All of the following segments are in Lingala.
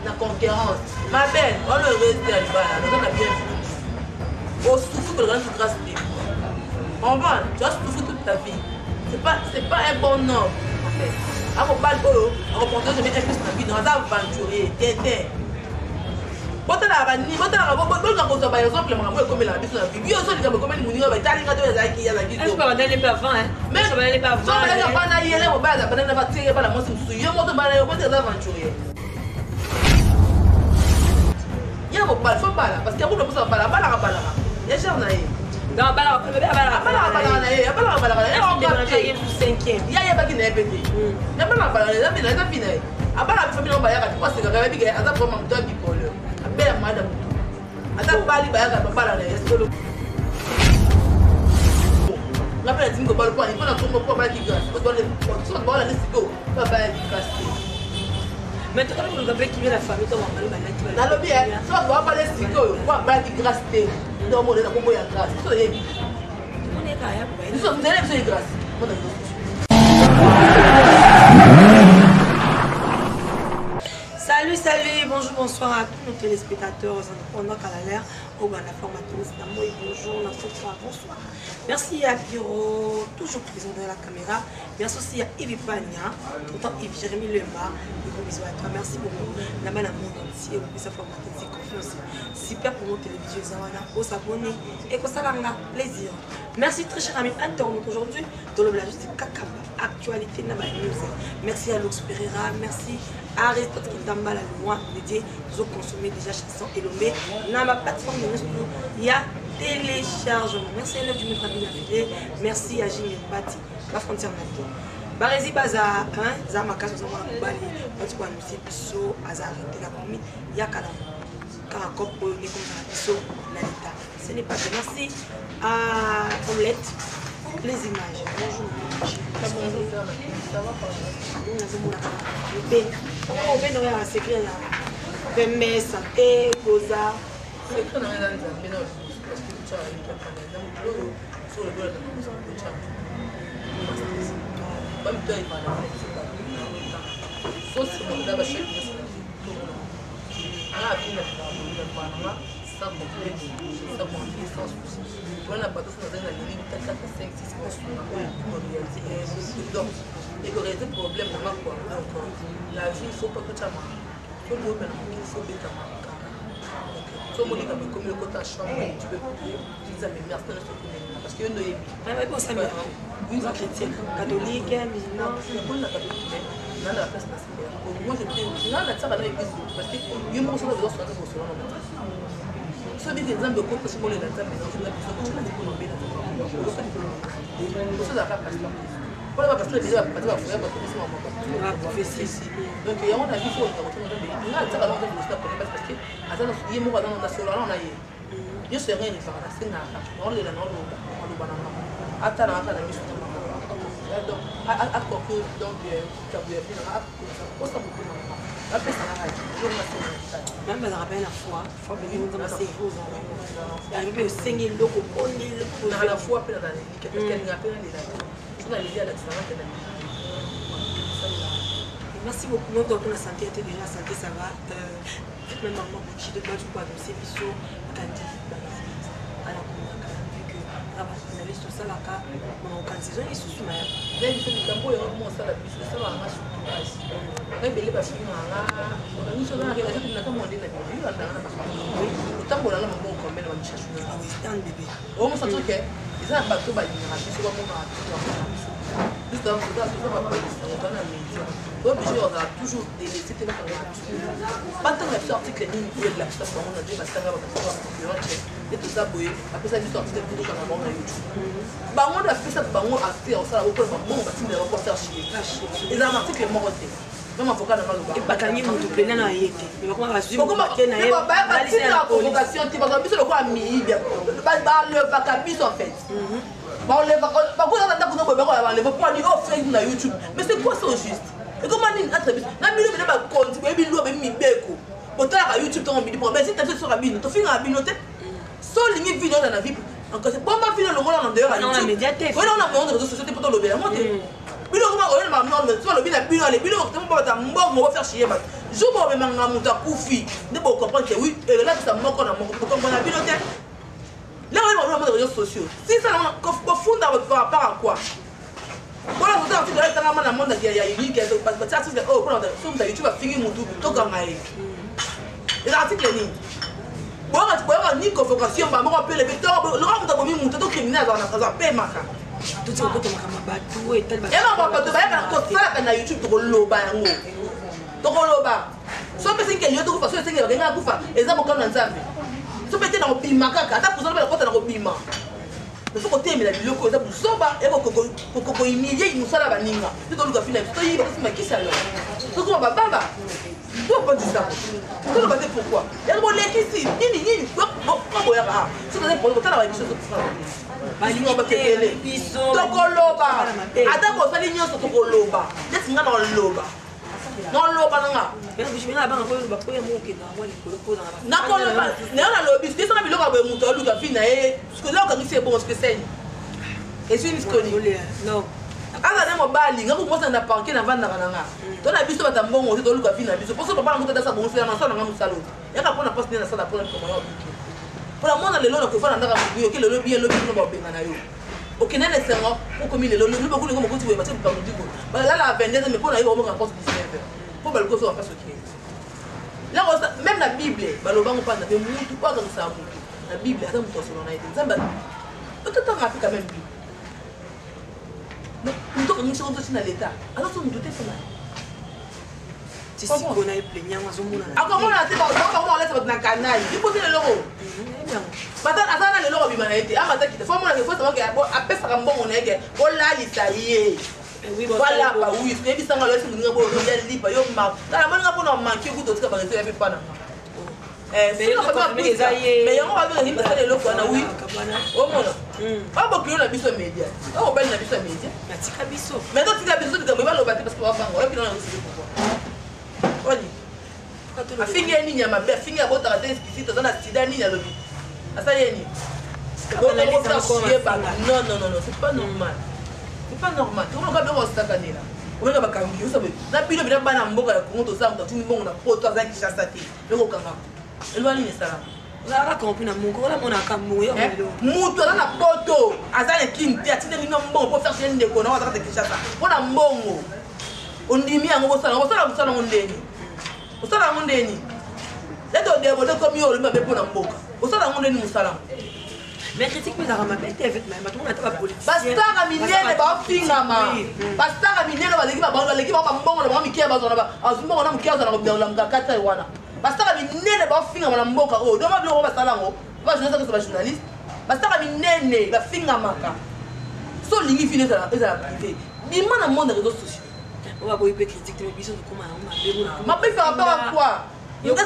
la concurrence. Ma belle, on le reste à l'Ibala, on a bien vu. Au souffle que le grand grâce de on va, tu vas souffrir toute ta vie. C'est pas un bon nom. En fait. À mon bal, on reporte jamais un plus dans la vie, dans un aventurier, t'es. Bon, tu as un niveau, tu as un bon par exemple, le marabou est comme la vie sur la vie. Lui aussi, il a comme une mounio, il a dit je peux aller pas avant, hein. Mais je vais aller pas avant. Je vais aller pas avant. Je vais aller pas tirer par la moitié. Je vais aller pas aventurier. Il y a un bal, faut pas là, parce qu'il y a beaucoup de choses à bal, il y a cher naïe. Non, bal, il y a pas qui n'est pas pété. Il y a pas la balle, il y a pas fini. À part la famille, on va y aller. Parce que la famille, elle a vraiment deux bipolaires. Belle madame. Attends, pas les bagarres, pas la laisse. On a fait un dingo, il faut la tombe pour pas qu'il gasse. On doit la laisser go. Pas qu'il gasse. Mais tu as vu qui vient la famille, tu vas aller dans le bien, ça va pas les cigots, on va pas qu'il gasse. Non, on est là pour moi, il y a grâce. On est là, nous sommes des grâce. Salut, bonjour, bonsoir à tous nos téléspectateurs, on a qu'à l'air, au bas de la formatrice, bonjour, bonsoir. Merci à Piro, toujours présent derrière la caméra. Merci aussi à Yves Pagna, autant Yves Jérémy Lemba, de gros bisous à toi. Merci beaucoup. Là-bas, dans le monde entier, au plus formatrice, c'est confiance. Super pour nos télévisions, pour s'abonner et que ça a plaisir. Merci très cher ami internaute aujourd'hui dans le village de Kakaba, actualité Naba News. Merci à Lux Pereira, merci à Aristote qui t'emballe à loin dédié, ils ont consommé déjà chanson et l'omé. Dans ma plateforme de nous, il y a téléchargement. Merci à l'œuvre du maître Abinafide, merci à Jimmy Bati, la frontière Nato. Barési Baza, Zamaka, nous avons la Bali, notre point de Piso, Azar, la commis, Yakala. Caracop pour les comme Nalita. Ce n'est pas que merci à Omelette pour les images. Bonjour. Bonjour. Ça va pas? On va nous à s'écrire là. Bembe, santé, goza. C'est écrit dans les années, parce que tu as une campagne sur le dos de la chambre. Même toi, il va aller. Sauf si on a la chèque. Ah, puis la Panama, ça complète, ça complète sans souci. Quand la bateau dans la limite, 4, 5, 6 mois, on réaliser et que réaliser le problème, on a quoi. Donc, la vie, il ne faut pas que tu amas. Il faut le mettre, il faut que tu amas. Tout le monde est comme le côté à chambre, tu peux prier, tu dis à mes mères, parce qu'il y a une mais bon, ça m'a oui, chrétien, catholique, musulman, dans la place nationale. Moi, je prie, dans la salle, parce que je me suis dit que je suis so des exemples de compte sur les dates mais dans une émission que tu as dit pour l'embêter pour ça ça passe pas pour la parce que déjà pas va faire parce que c'est moi prophétie donc il y a un avis faut on a ça va dans le stade parce que à ça il y a moi dans la solo on a je sais rien faire là c'est na on le là on le banana attends là la mission donc à quoi que donc tu as vu là pour ça beaucoup même dans la foi, il faut venir dans la cerveau. Il faut saigner le logo, on la foi parce qu'elle n'a pas les merci beaucoup. Donc, la santé était déjà santé, ça va. Même maman, je ne sais pas du quoi, donc c'est biseau, candy, à la analyse tout ça là mon quand saison est sous ma même c'est du campo et on ça la bise ça va marcher même les parce que on ni chose na relation na kama on dit la vie on a oui autant là mon bon comme on cherche un bébé on me sent que ils ont pas tout ba ni na c'est quoi mon juste dans ça va pas on va na média obligé on a toujours des c'était là pas tant la sortie que ni de la situation on a dit parce que ça va et tout ça boy après ça ils sortent des photos dans la YouTube bah on a fait ça bah on a fait ça au point bon bah tu me reporter chez les articles mortés même avocat dans le bas et pas gagner mon double na yete mais comment va suivre comment na yete bah c'est la convocation tu vas biso le quoi mi bien bah le vacabus en fait bah on les va pas quoi dans ta coupe on les va pas dire oh Facebook na YouTube mais c'est quoi ça au juste et comment ni attribut na mi le ba compte mais bi lo be mi beko autant à YouTube ton midi mais si tu as sur la bino tu finis à binoter seul ligne vidéo dans la vie encore c'est pas ma fille le monde en dehors non la médiathèque on a mon réseaux sociaux pour le bien monter bilo comment on m'a non mais soit le bien la bilo les bilo on va faire chier jour où on m'a monté à Koufi, ne pas comprendre que oui, et là ça manque on a pour comprendre la vie là on va dans les réseaux sociaux. Si ça on fond par rapport à quoi? Voilà, vous avez dit dans le monde il y a unique parce que ça c'est oh sur YouTube a fini mon tout tout comme ça. Les articles ni. Bon, ni convocation ba mo appeler le temps le rang de bomi monté tout criminel dans un paix maka. Tout ça autour de ma bateau et tel bateau. Et ma papa to ba na YouTube to loba yango. Tokoloba so pesi ke yo to kufa so esenge bakenga kufa eza mokano nzambe so pete na obima kaka ata kuzana ba kota na obima so ko temela biloko eza buzoba e ko imilie musala baninga to luka fina to yiba to makisa lo to ko baba to pas du ça to le bate pourquoi ya bo lekisi nini ko boya ka so to pour tala ba biso to balinga ba ketele to koloba ata ko sali nyoso to koloba lesinga na loba non lo bananga mais je me la banque ba ko mo ke na moi le ko na ko lo ba na na lo bis ça na biloko ba muto lu ka fina e ce que là quand c'est bon ce que c'est et c'est une histoire non ala na mo bali nga ko mo na parquer na vanda kananga to na biso ba tambongo to lu ka fina biso poso papa ngo ta sa bon fina na sa na musalo ya ka pona poste na sa la pona comme yo pour la mona le lo ko fana ndaka mo ke le lo bien no ba benga na yo ok nene sengo ko komi le lo lu ba ko ngo ko tiwe ba se ba ndigo ba la la vendeur mais pona yo mo ka poste 19 pour le cause on va pas ce qui est là même la Bible baloba on parle de mutu pas comme ça la Bible attends mutu selon na été nzamba peut-être on a fait quand même Bible mais mutu comme nous sommes dans l'état alors on doute ça si si on a plaignant azomona comment on a été on laisse na canal il faut le logo Bata azana le logo bimana été amata qui te faut moi il faut savoir que apesa ka mbongo na yeke ko la lisaye. Oui, voilà, bah oui, mais puis ça va laisser nous avoir le libre, yo ma. La manière pour nous manquer vous d'autres pas rester avec pas na. Mais on va voir les parce que les locaux na oui. Oh mon. Pas beaucoup na biso média. Oh ben na biso média. Na tika biso. Mais donc tika biso de ba lo battre parce que va vendre. Et puis on a aussi pourquoi. Oli. A finga ni nyama be finga bota ka test ici dans la sida ni ya lobi. Asa yeni. Non, c'est pas normal. C'est pas normal. Tu vois, on va se taper là. On va pas cambier. Vous savez, la pile de banane mboka ya Congo to ça, on tout monde na poto za ki chassa te. Le ko kanga. Elwa ni sala. On a compris na mongo, on a kamu yo. Mutu na poto. Azana kinti atinde ni mbongo pour faire chez ndeko na wa ta ki chassa. Pona mbongo. Ondimi yango sala ngondeni. Osala ngondeni. Leto debo de comme yo le mabe pona mboka. Osala ngondeni musala. Mais critique mais ça m'a bête avec ma tout on a pas politique. Bastara minene ba fingama. Bastara minene ba leki ba leki ba mbongo na ba mikia ba zona ba. Azumbongo na mikia zona ba la mkakata wana. Bastara minene ba fingama na mboka o. Do ma bilo ba salango. Ba journaliste que c'est journaliste. Bastara minene ba fingama ka. So lingi fini ça eza privé. Bima na monde réseaux sociaux. On va boyer critique mais biso de comment on a bémo na. Ma fait par rapport à quoi? Non,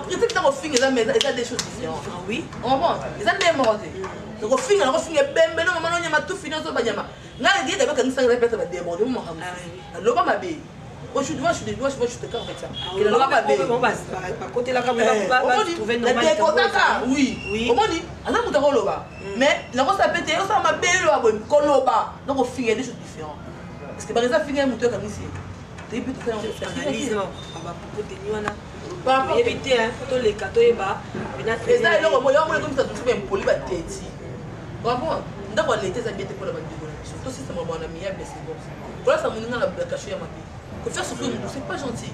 critique dans le film, il y a des choses différentes. Oui. On va ils ont des morts. Donc, au film, il y a des gens qui ont tout fini. Il y a des gens qui ont tout fini. Il y a des gens qui ont tout fini. Il y a des gens qui ont tout fini. Il y a des gens qui ont tout fini. Il y a des gens qui ont tout fini. Il y a des gens qui ont tout fini. Il y a des gens qui ont tout fini. Mais la chose à péter, ça m'a payé le coloba. Donc, au film, il y a des choses différentes. Parce que par exemple, il y a des gens qui ont ici. Tu peux tout faire en analyse. On va pour tenir pour éviter photo les cadeaux et bas et ça là moi comme ça tout même poli ba teti vraiment ndako l'été ça bien pour la bande surtout si c'est mon ami mais c'est bon pour ça mon ngana la cacher ma vie que faire souffrir c'est pas gentil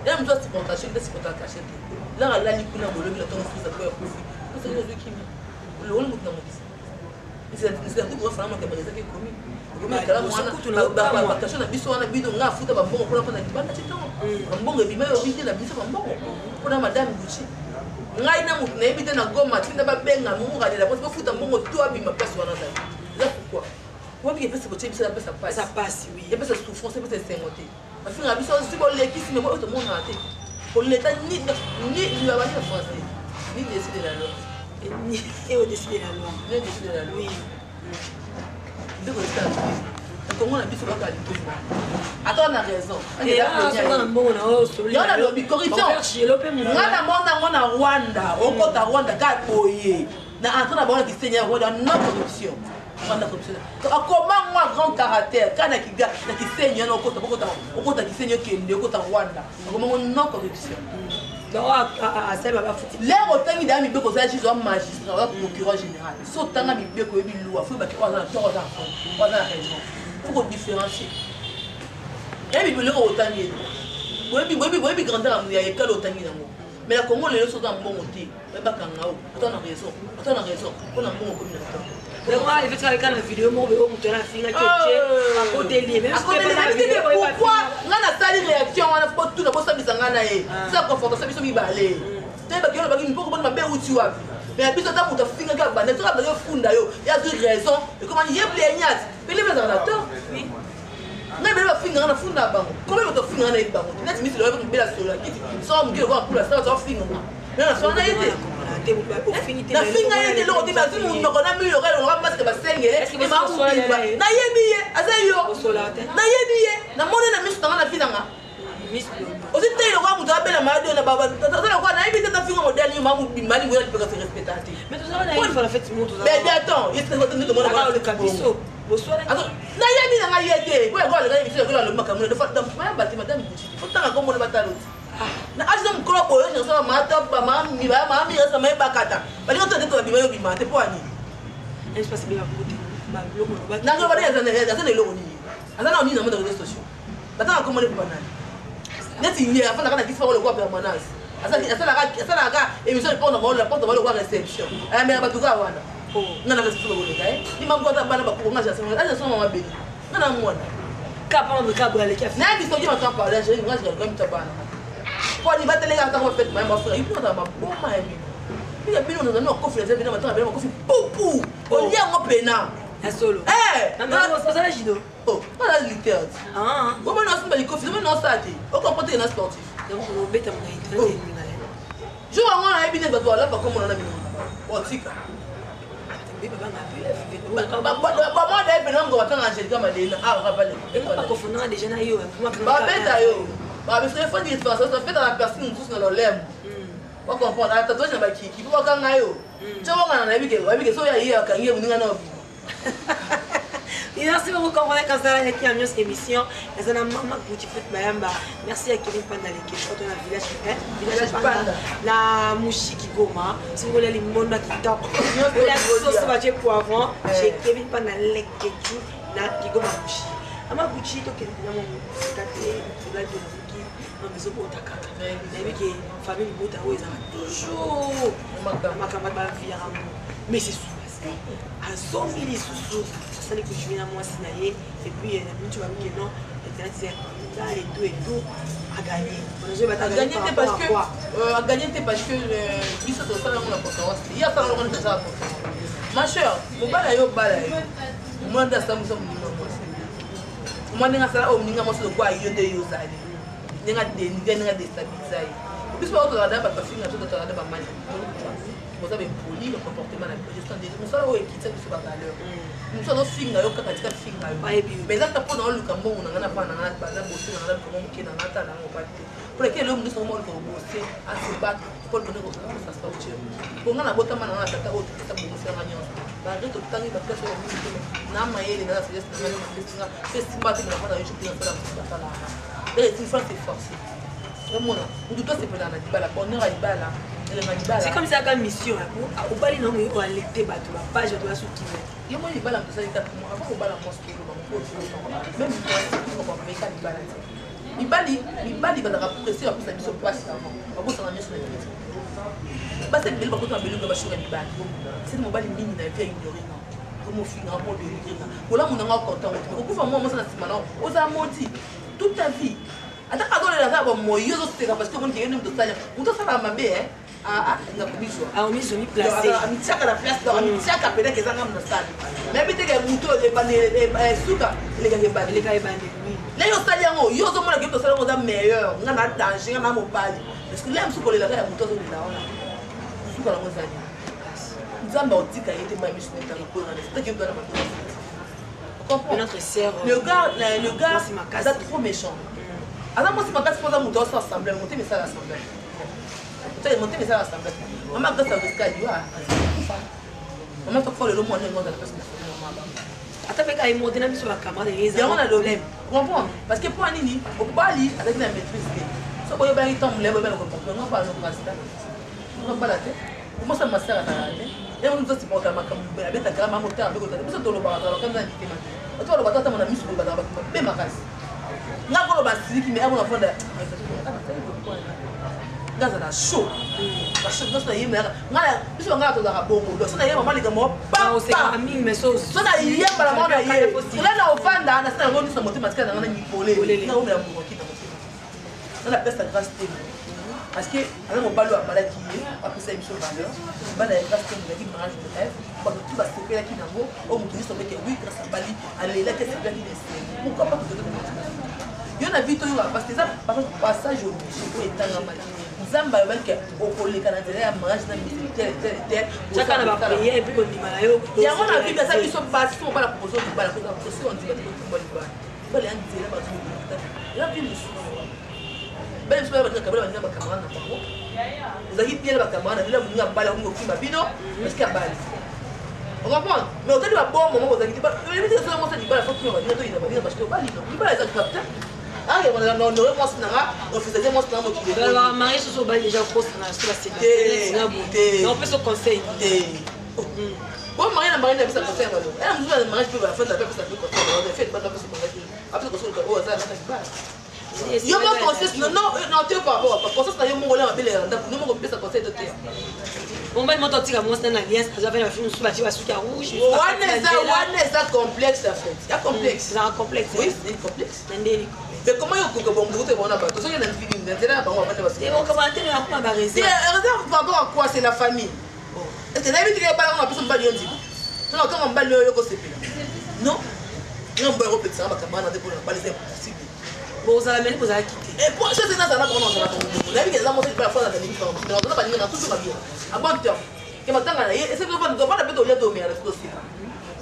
là me doit se partager c'est pas cacher là là ni kuna bolo bila ton fils ça peut profiter c'est le truc qui le on mutna mo c'est un truc pour faire ma caméra qui commis comme kala mwana ba partage na biso wana bido nga futa ba mbongo pona dibanda tito mbongo ebima yo bite na biso ba mbongo pona madame Gucci ngai na mutu na ebite na goma tinda ba benga mumu ka dela parce que futa mbongo to abima place wana ça là pourquoi moi bien pesa boche bisa pesa passe ça passe oui et pesa souffrance pesa sengote ba finga biso si bo lekisi mais moi to mona te pour l'état ni la bani na français ni décider la loi et au décider la loi ni décider la loi de comment on a biso baka lipo attends on a raison et là on a bon on a lobby corruption on a Rwanda on compte à Rwanda ka boye na entre na bona qui seigneur Rwanda non corruption Comment moi grand caractère quand qui saigne non côté qui saigne qui est côté Rwanda comment non corruption donc à ça va foutre l'air autant il a mis beaucoup ça juste un magistrat procureur général so tanga mi beko ebi loi faut ba ki kwaza raison faut différencier et bi le autant il oui grandeur ya école autant il mais la Congo les choses dans bon côté ba kangao autant na raison pour na bon communauté. Moi, il fait avec la vidéo, moi, je vais la finir à côté de lui. Pourquoi on a sali réaction, on a pas tout d'abord ça bizanga na e. Ça confort ça biso mi balé. Tu ba kiona ba ki mpoko ba be uti wa. Mais biso ta muta finga ka ba ne tra ba funda yo. Il y a deux raisons. Et comment il y a plaignat. Mais les bazardateurs. Oui. Mais ba finga na funda ba. Comment ba finga na e ba. Net mi le ba bela solo ki. Ça me dire pour la ça va finga. Mais la soirée été. La finga était là, on dit, on a mis le rêve, on va masque ma sengele. Est-ce que vous avez dit? Naïe, azayo. Naïe, na mona na miss dans la finanga. Miss. Aussi, tu es le roi, vous avez la maladie, on a pas. Tu as la quoi, naïe, tu as fait un modèle, il m'a dit, mal, il peut se respecter. Mais tout ça, naïe, il faut la fête, tout le monde. Mais attends, il faut que tout le monde le cabisso. Naïe, n'a pas été. Ouais, voilà, le gars, il le macamou, de fois, dans le bâtiment, madame, il faut que comme on le bâtiment. Na aje mkolo boyo je sala mata ba mami ba mami ya sama bakata ba nyoto de to bi mayo bi mate po ani espace bien côté ba loko ba na ngo ba ya zana loko ni azana oni na mo de réseaux sociaux batanga comme le banane neti hier afana kana ki faro le quoi permanence asala ka émission pour na mo la porte ba le quoi réception mais ba tuka wana ngana ka sifo le kai ni mango ta bana ba ko ngaja sama aje sama ma be ngana mwana ka pa mo ka bra le ki afina na bi so ji ma kan parler je ngaja comme ta bana. Quand il va te les gars, quand on fait ma frère, il peut avoir ma bombe à lui. Il y a bien on a nos coffres, les amis, maintenant, on a coffre poupou. On y a mon pénal. Un solo. Eh, non, c'est ça la judo. Oh, pas la littérature. Ah. Comment on a les coffres, on a ça. On comprend que c'est un sportif. Donc on bête à mon avis. Je vois moi un bien de là, pas comme on a mis. Oh, tika. Moi, d'ailleurs, maintenant, on va faire un gel comme Adéna. Ah, rappelez. Et pas qu'on fasse des jeunes à yo. Bah, bête à yo. Bah, mais c'est une différence, ça fait dans la personne tous dans le lème. On comprend, la tatouage n'a pas qui peut pas gagner. Tu vois, on a vu que ça y a quand il y a une année. Merci beaucoup pour comprendre quand ça avec la mieux émission. Les ana maman boutique fait mayamba. Merci à Kevin Panda qui est dans le village Panda. La mouchi qui goma. Si vous voulez les monde qui top. La sauce va chez poivron. Chez Kevin Panda les ketchup na qui goma mouchi. Ama boutique to Kevin na mon café, c'est là de na maison pour ta carte. Mais que famille bota oza toujours makamba ba via mais c'est sûr. À 100 000 sous ça les coucher à moi sinaye et puis tu vas me dire non là et tout à gagner à gagner parce que il se doit faire la importance il y a pas le ça ma chère mon bala yo moi dans ça moi ninga ça au ninga mo so kwa yo de yo za ninga déstabiliser plus pas autre là ba finir tout dans là ba mal vous avez poli le comportement de la gestion des nous sommes qui tient sur la valeur nous sommes finga yo katika finga yo mais là tapo dans le cambo on a pas na ba bosser na comment qui na ngata na ngopate pour lequel nous sommes mo ko bosser à se battre pour donner ça se passe pour ngana bota mana na tata autre qui ta bosser na nyo ba reto tangi ba kaso na mayele na c'est na festival de la banda yo qui na sala là les enfants c'est forcé on doit se faire dans la bonne heure à c'est comme ça comme mission au bali non mais on a l'été bateau la page doit soutenir il moi il bala ça il avant au bala mosquée même on va faire il bali va la presser après ça mission place avant on va ça la mission pas cette belle beaucoup de belle que va sur les bali c'est mon bali mini na fait ignorer comme au final on de ignorer voilà mon nga content on peut faire moi ça na simana aux amoti toute ta vie attends quand on est là bon moi yo c'est parce que on dit nous de ça va mabe hein ah ngakubishwa ah on mise placé amitiaka la place donc amitiaka peut-être que ça ngam na salle mais peut-être que muto de bande suka les gars bande oui les yo sali yango yo zo mona que to sala ngoza meilleur ngana danger ngana mobali parce que là msuko le la ya muto zo la ona suka la ngoza ni nzamba otika yete ma mission ta ko na c'est que tu dois comprendre notre sœur le gars c'est trop méchant alors moi si ma casse pour muto ça assemblée monter mais ça l'assemblée monter mais ça l'assemblée maman quand ça risque à lui Maman, tu fais le monde, on a la personne. Attends, mais quand il monte dans le camarade, il y a un problème. Comprends? Parce que pour Anini, au Bali, avec la maîtrise, ça peut y avoir un temps, on ne pas le passer. On ne pas la tête. Comment ça m'a servi à la tête? Et on nous a dit, on a avec ta gamme, on a avec ta gamme, on a avec ta gamme. Tu vois, le bâtard, on a mis sur le bâtard, on a mis ma casse. On a le bâtard qui met à mon enfant. Gaz à la chaud. La chaud, non, c'est une mère. On a plus on a tout dans la bombe. Ça n'a rien, maman, les gars, moi, pas. C'est un ami, mais ça. Ça n'a rien, maman, là, là, on va dans la salle, on a monté parce qu'on a un épaulé. On a un qui dans la peste à grâce de parce que alors on va le balai qui est après ça émission valeur on va la grâce de qui mariage de rêve quand tu vas se faire qui n'avo au monde qui sont que oui grâce à Bali allez là qu'est-ce que tu dis pourquoi pas te donner il y en a vite parce que ça passage au pour état normal Zamba va que au collègue canadien à mariage dans tel chacun va prier et puis on dit malayo il y a on a vu que ça ils sont passés on va la proposer on va la proposer on dit que tu vas le dire là parce que là puis belle soirée avec la caméra avec la caméra vous avez bien la caméra là vous n'avez pas la vous qui babino parce qu'il y a balle on comprend mais au début bon moment vous avez dit pas le limite c'est moi ça dit pas la faut que on va dire il va parce que balle non il va les accepter ah on aurait moi on faisait moi ça moi qui va marier sur ce balle déjà grosse na sur la scène mais on peut se conseiller bon marié na marié na bisa conseil alors elle nous a marié pour la fin de la fête ça peut conseil on a fait pas de se conseiller après conseil oh ça ça pas yo mo conseil non tu pas bon conseil ça yo mo là appelé là nous mo peut ça conseil de terre on va monter tika moi dans l'alliance ça va faire une sous bâti sous car rouge one ça complexe en fait il y a complexe c'est un complexe oui c'est complexe mais comment yo ko bon vous te bon là-bas tout ça il y a une fille d'intérêt là on va faire parce que on commenter à quoi ba réserve c'est réserve par rapport à quoi c'est la famille est-ce que n'avez dit que pas on a plus on va dire non quand on va le yo ko c'est non non on va répéter ça ma camarade de pour pas les impossible bon ça la mène vous allez quitter et pour ça c'est dans ça là comment ça va on a vu que ça monter pas fois dans les différents on a pas dit on a toujours bien à bon temps que maintenant là et c'est pas on va pas de dormir là aussi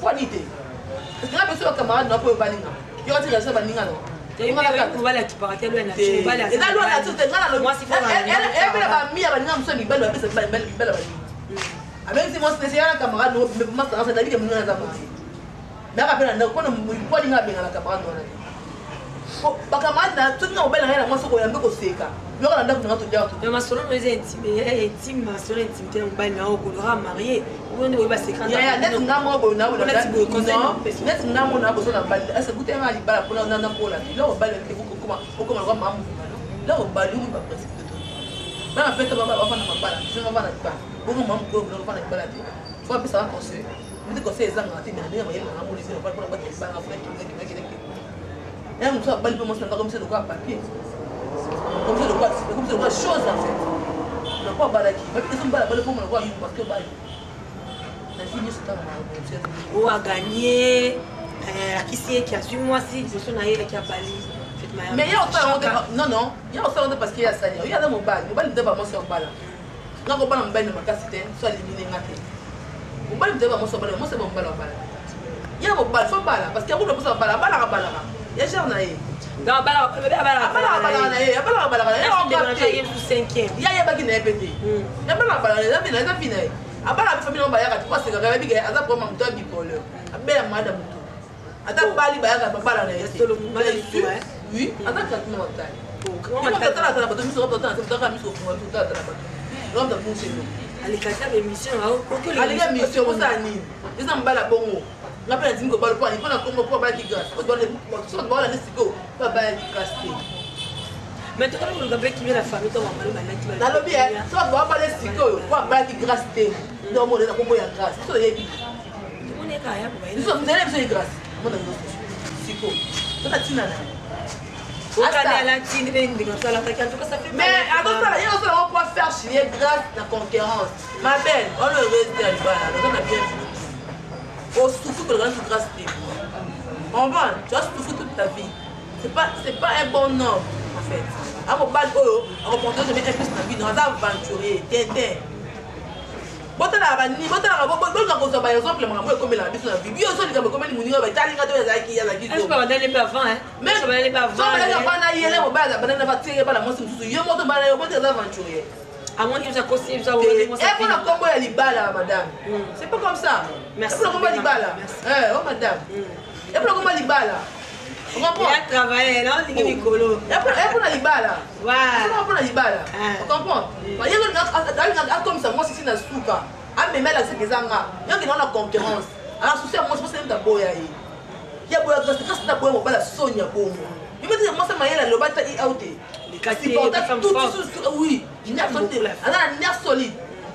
quoi dit est-ce que la personne camarade n'a pas balinga yo va dire ça balinga non on va la préparer lui na tu va la et là là tout là moi si faut elle va mi balinga mso mi belle belle avec si moi c'est un camarade mais moi ça c'est David que nous na za moti mais après là quand on quoi dinga benga la camarade non ba camarade na tout na obela na moi soko yambe ko seka yo kana ndaku na to dia to mais ma solo no intime ma solo intimité on ba na o ko ra marié on ne va secret ya net ngamo bo na bo na net ngamo na bo so na ba asa gute nga li bala pona na ko la lo ba le ke ko ko mamu lo ba lu ba principe to ba fait ba fa na ba c'est ba na ba bon mamu ko lo ba na ba la faut pas ça conseil mais que conseil ezanga ati na na mayelo na mo le ba ba ba na fa ki et on soit balle pour moi comme c'est de quoi papier comme c'est de quoi chose en fait on pas balle qui mais ils sont balle pour moi quoi parce que balle la fille c'est pas on a gagné qui c'est qui a su moi si je suis naïe qui a balé mais il y a aussi non il y a aussi parce qu'il y a ça il y a dans mon balle ne pas moi sur balle non on balle balle ma casse soit éliminer ngate on balle ne pas moi sur balle moi c'est mon balle il y a mon balle faut balle parce qu'il y a beaucoup de choses balle ya cher na ye dans bala na ye ya bala ya ye sous 5e ya ye baki na epete ya bala na bina na bina abala ba famille ba ya ka parce que ga bi ga aza pour mamto bipole abela madame to ata bali ba ya ka bala na ye solo mali oui ata ka tuma mental comment mental ta ba to mi so to ta ta ka mi so ko to ta ta ba l'homme de mon chez nous alikata émission alika mission ko sa ni isa mbala bongo on appelle un bal pour il faut comme pour bal qui grâce on doit le laisser go pas bal qui grâce mais tu connais le gars qui vient la famille ton maman là qui va dans le bien ça doit pas laisser go pour bal qui grâce dans mon là comme il grâce ça y est on est là nous sommes des élèves de grâce mon dans siko ça tina là on a la tine ben de ça la ça fait mais attends ça il y a aussi on peut faire chier grâce la concurrence ma belle on le reste là on a bien vu au souffle que le grand grâce de on va tu vas souffrir toute ta vie c'est pas un bon nom en fait à mon bal on reporter de mettre un peu dans vie dans un aventurier tintin bota la bani bota la bon quand par exemple moi comme la vie dans vie bio so comme les munira ba tali ngato ya zaki ya zaki est-ce que on d'aller pas avant hein mais ça va aller pas avant ça va aller pas na yele mo ba ba na va tirer ba la moi c'est yo moto ba na yo bota aventurier À moins qu'il vous a conseillé, ça et pour la combo ya libala madame. C'est pas comme ça. Merci. Pour la combo libala. Oh madame. Et pour la combo libala. On comprend. Il a travaillé, non, il est colo. Et pour la libala. Voilà. Pour la libala. On comprend. Il y a comme ça moi c'est na souka. Ah mais là c'est des anga. Il y a qui dans la concurrence. Alors souci moi je pense que c'est boya yi. Il y a boya parce que c'est boya mo bala sonya bomo. Il me dit moi ça m'a le bata i out. Les quartiers tout oui, il y a sauté là. On a un nerf solide.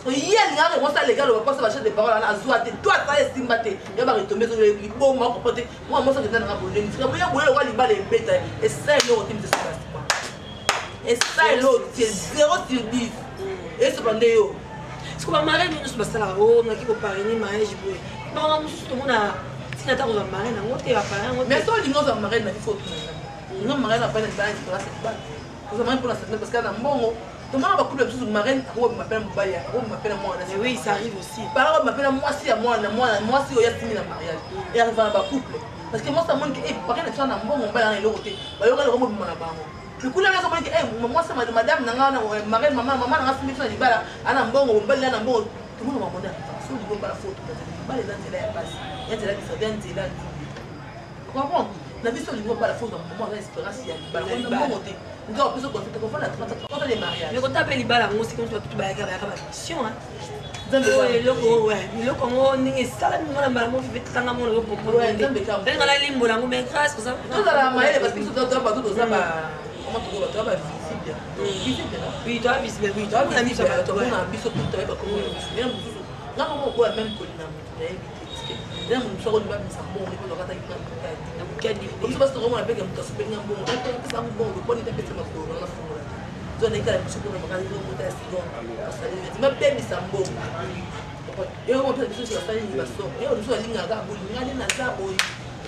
Il y a les gars, moi ça les gars, on va passer la chaise des paroles à la zoate. Toi ça est stimbaté. Il va retomber sur les bon moi comporter. Moi ça que dans la boule. Il y a boya le bal et bête et ça l'autre team de ça. Et ça l'autre c'est 0 sur 10. Et cependant yo. Est-ce qu'on va marier nous sur ça là oh, on a qui pour parrainer mariage boy. Non, nous tout le monde a si n'attend on va marier na ngote va parrainer. Mais toi les gens va marier na il faut. Non marier na pas na balle pour la cette balle. Vous avez pour la cette parce que dans mbongo tout le monde va couper le sous marraine on m'appelle Mbaya on m'appelle moi oui ça arrive aussi par exemple m'appelle moi si à moi si il y a fini le mariage et arrive à couple parce que moi ça montre que eh par exemple ça na mbongo mbala na l'autre ba yoka le romo bimana bango le coup là ça montre que eh moi ça madame nanga marraine maman nanga fini ça libala ana mbongo mbala na mbongo tout le monde va monter so du bon pas la photo bala dans c'est là ya passe il y a là qui ça dans c'est là comprends la vie sur le niveau pas la photo moment l'espérance il y a bala on monter donc on peut se consulter pour la quand les mariages mais quand tu appelles les balles on sait qu'on doit tout bailler avec la mission hein le loco ouais le loco on est ça là nous on a mal on fait tant d'amour le pour ouais on a limbo là mais grâce pour ça tout ça la maille parce que tout ça pas tout ça bah comment tu vois toi bah visible oui toi visible oui toi on a mis ça on a mis ça tout toi comme même non on voit même colline là mon soeur on va me ça bon on est dans la taille comme ça parce que on a bien comme ça c'est bien bon ça bon on peut pas ça ma pour la fond là donc les gars je peux pas aller au test donc ça dit même bien ça bon et on peut dire sur la taille il va sortir et on joue la ligne à gabo il y a des nasa boy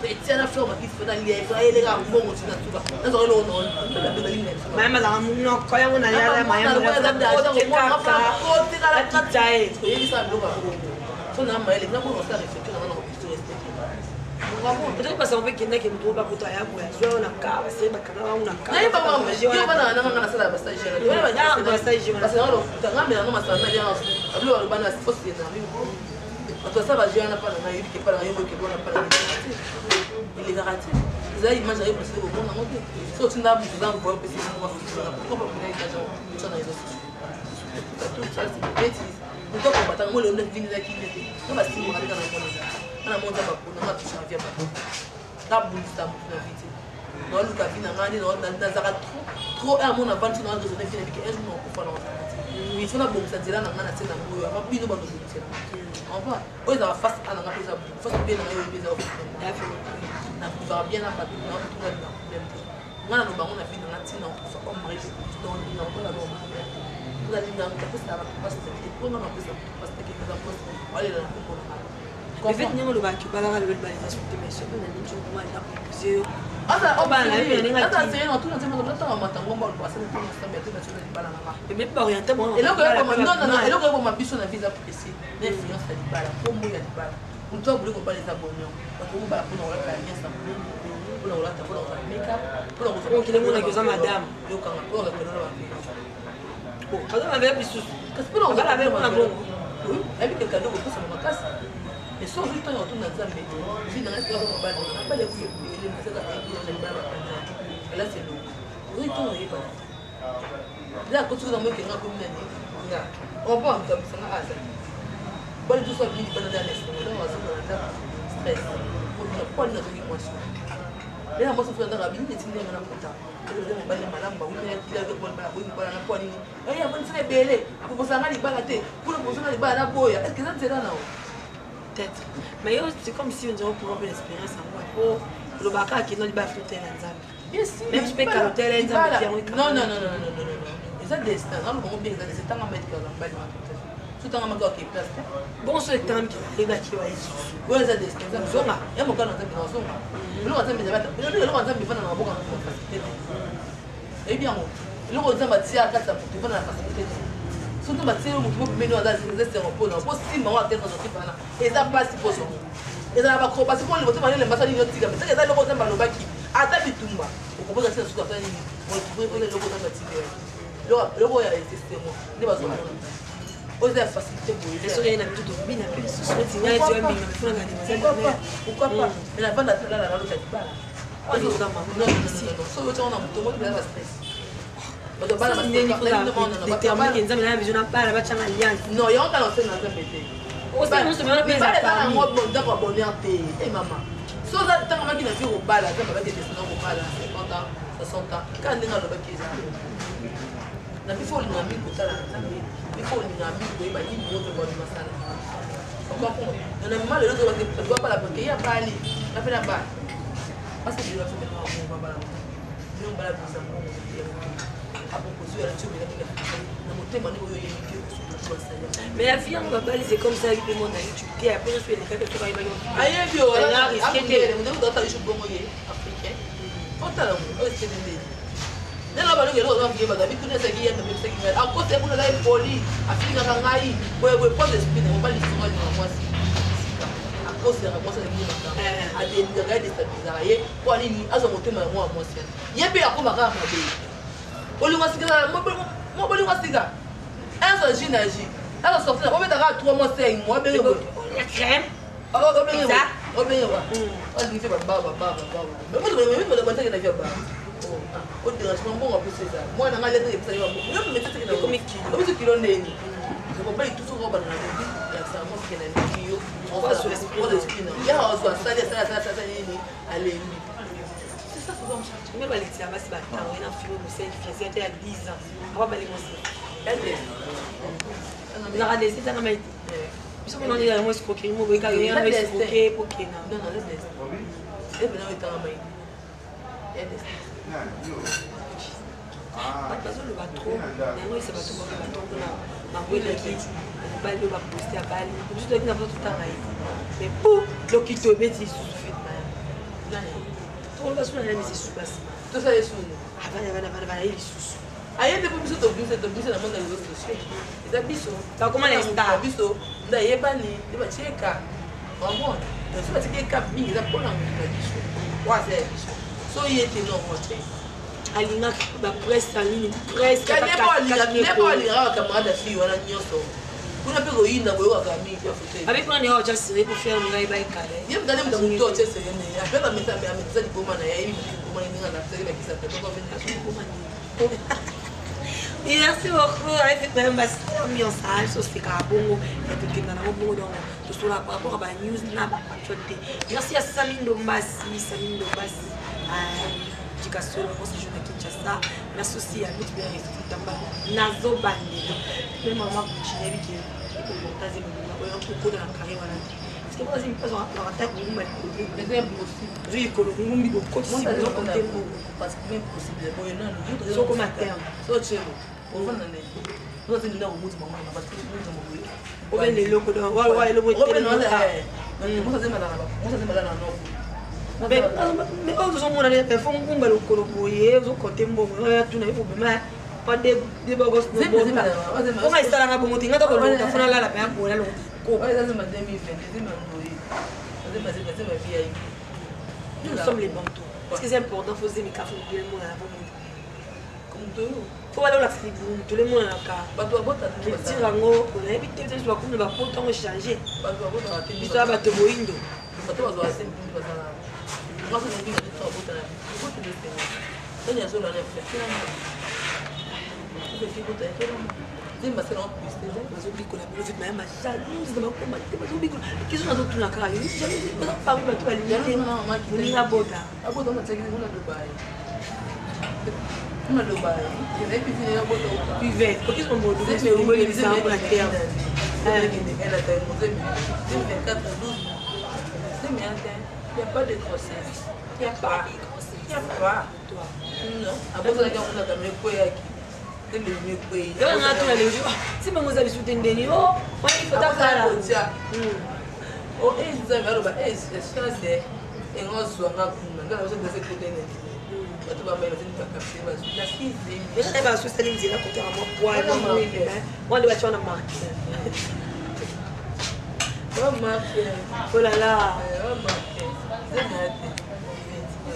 et tiens la fleur qui fait dans les les gars bon aussi dans tout ça dans le non la belle ligne même là non quand on a la moyen de faire la petite taille et ça bloque on a mal les gars on ça réfléchir dans notre peut-être parce qu'on veut qu'il y ait qui me trouve pas pour toi on a car c'est pas quand on a car non pas moi je vais pas dans la salle massage là ouais massage parce que alors tu as même massage là ablo bana c'est possible na toi ça va gérer na pas na yiki qui pas na yiki qui na pas na il est garanti ça image arrive parce que bon na monter so tu n'as plus dans voir parce que on va faire pourquoi pas venir dans ça na tout ça c'est bêtise donc on va t'en moi le vini là qui était on va se dire on va dans la on a monté ma pour nous toucher vient pas la boule ça pour la vite dans le cabine ngani dans zaka trop à mon avant tu dans raisonner fini que un jour on peut pas oui faut na bon ça dire na ngana tena ngo ya mabino ba no dire on va on va face à la ngapeza faut bien na yo bien na va bien na papi na tout là dans même ngana no bango na vino na tina faut pas marier dans ni on la no vous allez dans la place là parce que pour non parce que ça pose aller dans la pour en fait nous le bac pas la le validation de mes soeurs on a dit que moi il a proposé c'est non tout le monde on m'attend on va passer le temps ça mais tout le monde pas là et même pas orienté moi et là non et là quand ma biso na visa précis l'influence à libala pour moi ya libala on doit vouloir comparer les abonnés parce qu'on va pour la bien ça pour la pour la make-up pour la qui les monde que ça madame yo quand pour la bon madame avait plus qu'est-ce que on va la même bon oui et puis quelqu'un d'autre pour ça ma casse mais sans juste temps on tourne dans Zambie si dans reste on va pas les couilles les messages à et là c'est l'eau oui tout est pas là quand tu dans moi qui n'a comme là on va comme ça à ça bon tout ça vient de dans l'est là on va se dans stress pour ne pas nous donner émotion mais là moi ça fait dans la vie c'est une même contact le dem ba malam ba wuli ya kila ko ba ko ni ba na ko ni eh ya bon c'est belé pour ça ngali ba te pour ça ngali ba na boya est-ce que ça c'est là non peut-être mais c'est comme si on dirait pour avoir l'expérience en moi pour le baka qui non pas tout terrain ensemble bien sûr même je peux que le terrain ensemble non et ça destin on va bien c'est tant à mettre dans ba tout temps ma qui place bon ce temps qui va qui va ouais ça destin ça zoma et mon kana nzambi na zoma le ko nzambi zabata le ko nzambi fana na boka na facilité et bien le ko nzambi tia kata pour fana na facilité surtout batie mo mo meno za zese repos na posi mama tena zo kifana eza passe poso eza ba ko parce que on le bote ba le mbasa ni yotika mais eza le ko nzambi lo baki ata bitumba ko ko ka sina suka tani ni on trouve le ko nzambi tia le roi a été moi. Ne va pas oser la facilité pour les soeurs il y a tout bien appelé ce soir tu n'as pas pourquoi pas mais la bande là la l'autre pas non ici so tu on a tout le monde là stress parce que bala ba déterminer nzambe na vision na bala ba changa alliance non il y a on dans scène nzambe te o se non se me na pas là moi bon d'accord bonheur te et maman so ça tant que na vie au bala ça va être descendre au bala 50 ans 60 ans quand ndinga lo ba kiza na before ni ngami ko tala nzambe before ni ngami ko iba ni moto kwa masala comprends on a mal le autre parce que tu vois pas la banque il y a pas ali la fait la bas parce que je dois faire maintenant on va bala non bala pour ça après pour sur la tube na motema ni oyo yemi mais la vie on va balayer c'est comme ça avec le monde à YouTube et après je suis les cas que tu vas y aller aye bio ala risquer on doit dans je bongo ye africain otala on c'est des nela ba lungelo ba ngiba da bitu nese ki yenda bese ki a ko te kuna la poli afrika ngai we pose spin on ba li songa ni mwasi a ko se ra ko se ni mata a de ngaga de stabiliser ye ko ni azo motema mo mwasi ye be akoma ka ma be oli mwasi ka mo boli mwasi ka un synergie alors sortir on met à 3 mois 5 mois ben la crème alors on ben on dit fait baba mais moi je me ba au dérangement bon en plus c'est ça moi na ngale te pesa yo même mais c'est que comme kilo ndeni je peux pas tout sur roba na ndio ya ça moi c'est na ndio on va sur l'esprit ya on soit ça ni allez c'est ça c'est bon mais ba liti aba si ba ta ina filo mo c'est fiancé à 10 ans aba ba le mo c'est elle na radesi ta na mai biso mo ni mo escroquer mo be ka rien escroquer pour que non le best et bien on est en mai elle bazo le bateau yango isa bateau ba bateau na mabwele ki bali ba poster bali juste que na pas tout temps mais pour le qui te beti suffit là tout le sur la mise sur place tout ça est sous va il sous aye te biso to biso na monde les réseaux sociaux eza biso ta comment les stars biso nda yebani de ba cheka vraiment so ba cheka mingi za pona na biso wa c'est biso so yete no mote alinga ba presse en ligne presse ka nebo alinga camarade fi wana nyoso kuna pe koyinda boyo ka mingi ya foto avec quoi on est déjà serré pour faire ngai ba ikale yem dane mda muto che serré ne apela meta me ameza di boma na ya ibi boma ni nga na serré ba kisa pe ko venir sur boma ni merci beaucoup avec même ba ambiance so c'est ka bongo et tout que na bongo donc tout sur la rapport à ba news na ba actualité merci à Samindo Mbasi Jikasolo aussi je ne Kinshasa l'associé à l'autre bien Tamba Nazo Bandi le maman continue qui est montage de beaucoup dans la carrière voilà parce que moi j'ai pas en attaque ou mal mais c'est impossible j'ai coloré mon bigo côté si vous comptez parce que même possible bon non nous so comme terme so chemo on va nané nous c'est là au bout maman parce que nous sommes oui au ben les locaux dans ouais le mot moi ça c'est malade non mais autres sont monnaie mais font un bel coloboyer aux côtés bon tu n'as pas pas des bagos de bon on va installer un bon motif ngata ko ta fona la pe ko la lo ko ça c'est ma 2020 c'est ma ndoi c'est ma vie nous sommes les bantous parce que c'est important faut se mettre tout le monde à la bonne comme tout faut aller la tribu tout le monde à la ca ba to bota tu tira ngo on a évité de soit comme ba poto on changer ba to bota tu ça ba te boindo ba to ba se mbi ba sana moi c'est mbi to bota na ko te de tenya zo la nefle Zimba c'est non plus déjà mais oublie qu'on a plus de même jalouse de ma combat mais oublie que sont dans tout la carrière jamais pas vous pas aller ni la boda a boda on a tagi on a Dubaï on a Dubaï il est puis il a boda puis vert parce qu'ils sont beaux mais au milieu des arbres la terre elle a fait mon 2024 12 c'est bien il y a pas de grossesse il y a pas toi non a boda on a quand même quoi qui yo nga tuna le jour si bango za bisu tendeni oh on il faut takala oh ça va ba chance et on soit nga kuna nga so de ce côté net tu vas mettre une capacité ba la fille mais ba so salim zela côté à moi poids moi de ba chona marque oh là là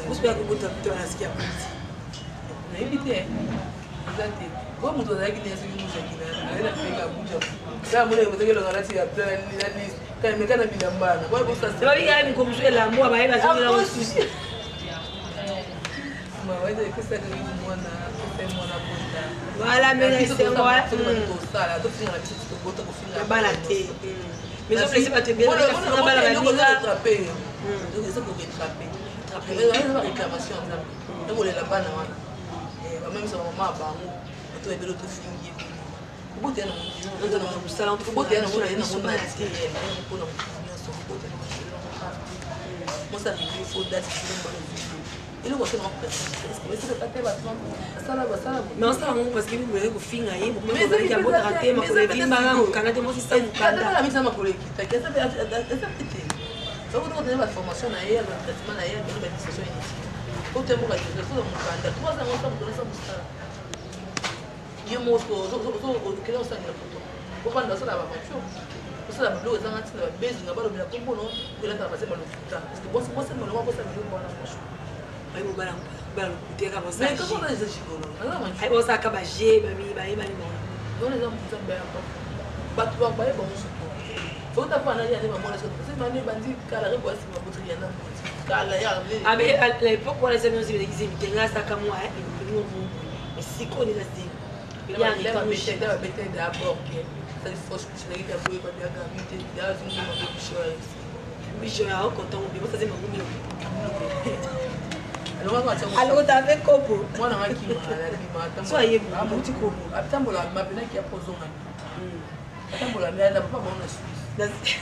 vous pouvez que vous t'en nasikia na invité exactement Bon, mon tour avec les instruments qui n'ont rien fait à bouger. Ça, moi, vous avez le relatif à plein la liste. Quand il me gagne, il me bat. Moi, vous savez. C'est pas bien comme je la moi, bah, il va se dire aussi. Moi, ouais, que ça que moi, c'est mon abonnement. Voilà, mais c'est moi. Ça, là, donc, la petite photo pour finir. Pas la tête. Mais je ne sais pas te bien. On va rattraper. Donc, c'est pour rattraper. Mais on va réclamation. On va la banane. Même si on m'a banane. Tu es de l'autre fille. Vous êtes un salon de beauté, un moi, ça fait qu'il faut d'être il est aussi non, ça parce que vous voulez vous finir, vous pouvez vous rater, mais vous avez dit, madame, vous avez dit, moi, c'est ça, vous avez dit, ça m'a collé. Ça vous donne la formation, le traitement, l'administration initiale. Au terme, vous avez dit, vous avez dit, 3 ans, vous avez dit, Dieu montre au client ça la photo. Pourquoi dans ça la voiture? Parce que la bleu est en train de baiser, n'a pas le bien comme non, que là passer par le putain. Parce que moi c'est mon moi ça me bonne poche. Ai mo bala bala kuté ka bossa. Mais comment les chigolo? Ai bossa ka ba je babi ba ima ni bon. Don les hommes putain ben pas. Pas toi ba bon so. Faut ta pas aller ma mona so. C'est mani bandi kala re bossa ma botri yana. Kala ya. Ah mais à l'époque on les amis aussi ils étaient là ça comme moi et nous mais si qu'on est là il y a un bêtise d'abord que ça il faut que je les garde pour bien gamiter dans une bichon à content bien ça c'est mon numéro alors tu avais copo moi na qui m'a soyez bon petit copo atambola ma pena qui a posé on atambola mais elle n'a pas bon Suisse.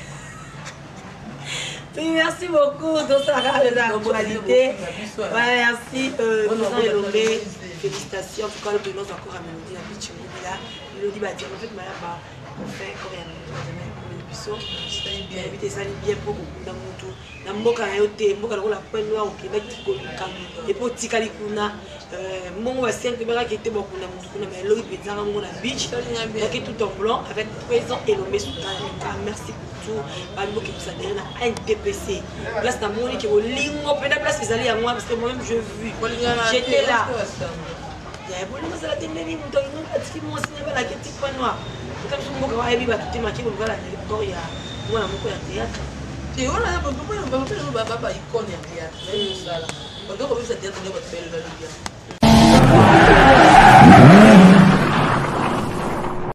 Merci beaucoup dans sa actualité. Merci félicitations. En tout cas, nous donnons encore à Mélodie la petite là. Mélodie va dire en fait, on fait comme il y a invité ça bien pour dans mon tour. Dans mon cas, il y a la peine noire au Québec qui colle et pour Tikali Kuna. Mon voisin qui était beaucoup dans mon tour, mais l'autre est dans mon beach, qui est tout en blanc avec présent et le messie. Merci pour tout. Parmi qui vous adhérez à un DPC. Là, c'est un monde qui est au lingo. Peut-être place qu'ils allaient à moi parce que moi-même je vu. J'étais là. Il y a beaucoup de la télé, nous avons dit que moi, c'est pas la question de noir. Quand je me vois à Ebiba, tout est marqué pour voir la victoire. Moi, je suis théâtre. Et on a un peu de temps, on va faire un icône à théâtre. On doit revenir à théâtre, on va faire le